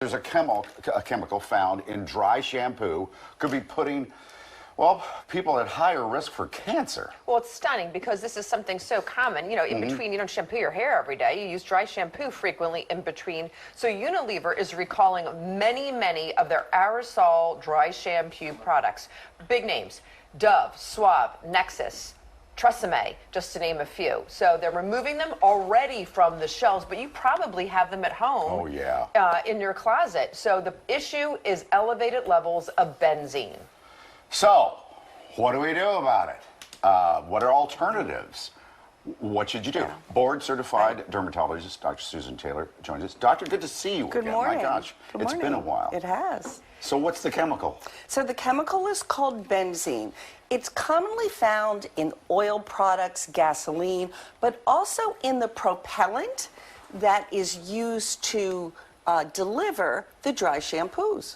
There's a chemical found in dry shampoo, could be putting, well, people at higher risk for cancer. Well, it's stunning because this is something so common. You know, in between, you don't shampoo your hair every day. You use dry shampoo frequently in between. So Unilever is recalling many of their aerosol dry shampoo products. Big names: Dove, Suave, Nexus, Tresemme, just to name a few. So they're removing them already from the shelves, but you probably have them at home. Oh, yeah. In your closet. So the issue is elevated levels of benzene. So, what do we do about it? What are alternatives? What should you do? Board-certified dermatologist Dr. Susan Taylor joins us. Doctor, good to see you Good again. morning. My gosh, it's been a while. It has. So what's the chemical? So the chemical is called benzene. It's commonly found in oil products, gasoline, but also in the propellant that is used to deliver the dry shampoos.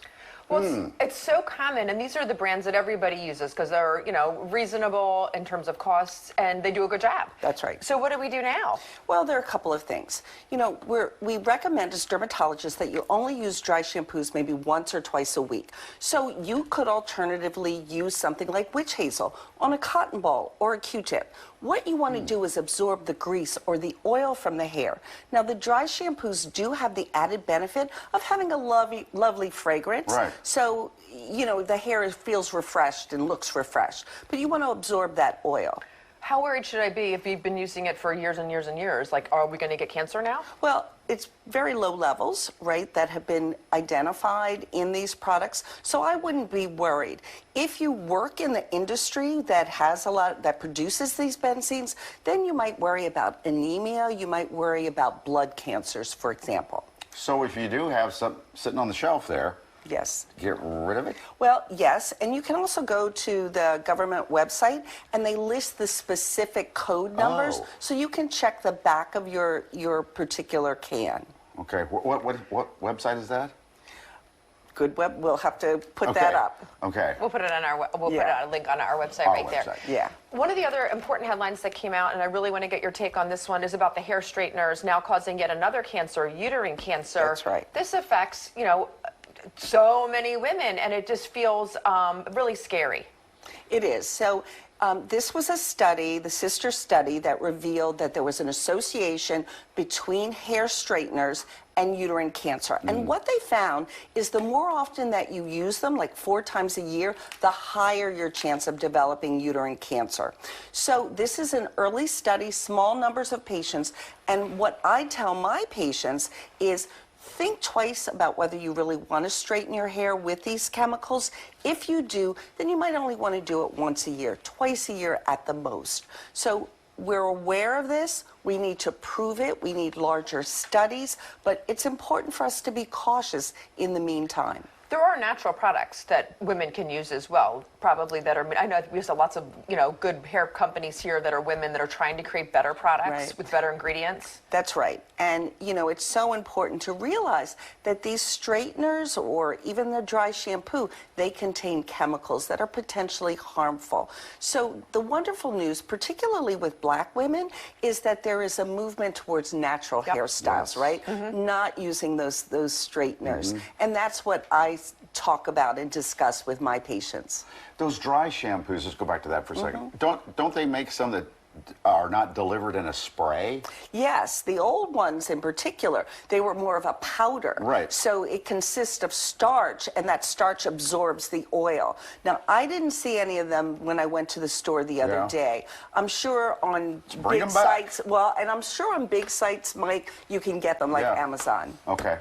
Well, it's so common, and these are the brands that everybody uses because they're, reasonable in terms of costs, and they do a good job. That's right. So what do we do now? Well, there are a couple of things. We recommend as dermatologists that you only use dry shampoos maybe once or twice a week. So you could alternatively use something like witch hazel on a cotton ball or a Q-tip. What you want to do is absorb the grease or the oil from the hair. Now, the dry shampoos do have the added benefit of having a lovely fragrance. Right. So, the hair feels refreshed and looks refreshed. But you want to absorb that oil. How worried should I be if you've been using it for years and years and years? Like, are we going to get cancer now? Well, it's very low levels, right, that have been identified in these products. So I wouldn't be worried. If you work in the industry that has that produces these benzenes, then you might worry about anemia. You might worry about blood cancers, for example. So if you do have some sitting on the shelf there, yes, get rid of it? Well, yes, and you can also go to the government website and they list the specific code numbers, so you can check the back of your particular can. Okay, what website is that? Good web. We'll have to put that up. Okay. We'll put it on put a link on our website right there. Yeah. One of the other important headlines that came out, and I really want to get your take on this one, is about the hair straighteners now causing yet another cancer, uterine cancer. That's right. This affects, so many women, and it just feels really scary. It is. So this was a study, the sister study, that revealed that there was an association between hair straighteners and uterine cancer. And what they found is the more often that you use them, like 4 times a year, the higher your chance of developing uterine cancer. So this is an early study, small numbers of patients, and what I tell my patients is think twice about whether you really want to straighten your hair with these chemicals. If you do, then you might only want to do it once a year, twice a year at the most. So we're aware of this. We need to prove it. We need larger studies, but it's important for us to be cautious in the meantime. There are natural products that women can use as well, probably that are, I know we have lots of, good hair companies here that are women that are trying to create better products with better ingredients. That's right. And, it's so important to realize that these straighteners or even the dry shampoo, they contain chemicals that are potentially harmful. So the wonderful news, particularly with Black women, is that there is a movement towards natural hairstyles, right? Not using those straighteners. And that's what I talk about and discuss with my patients. Those dry shampoos, let's go back to that for a second. Don't they make some that are not delivered in a spray? Yes, the old ones in particular, they were more of a powder. Right. So it consists of starch, and that starch absorbs the oil. Now, I didn't see any of them when I went to the store the other day. I'm sure on big sites, and I'm sure on big sites, Mike, you can get them like Amazon. Okay.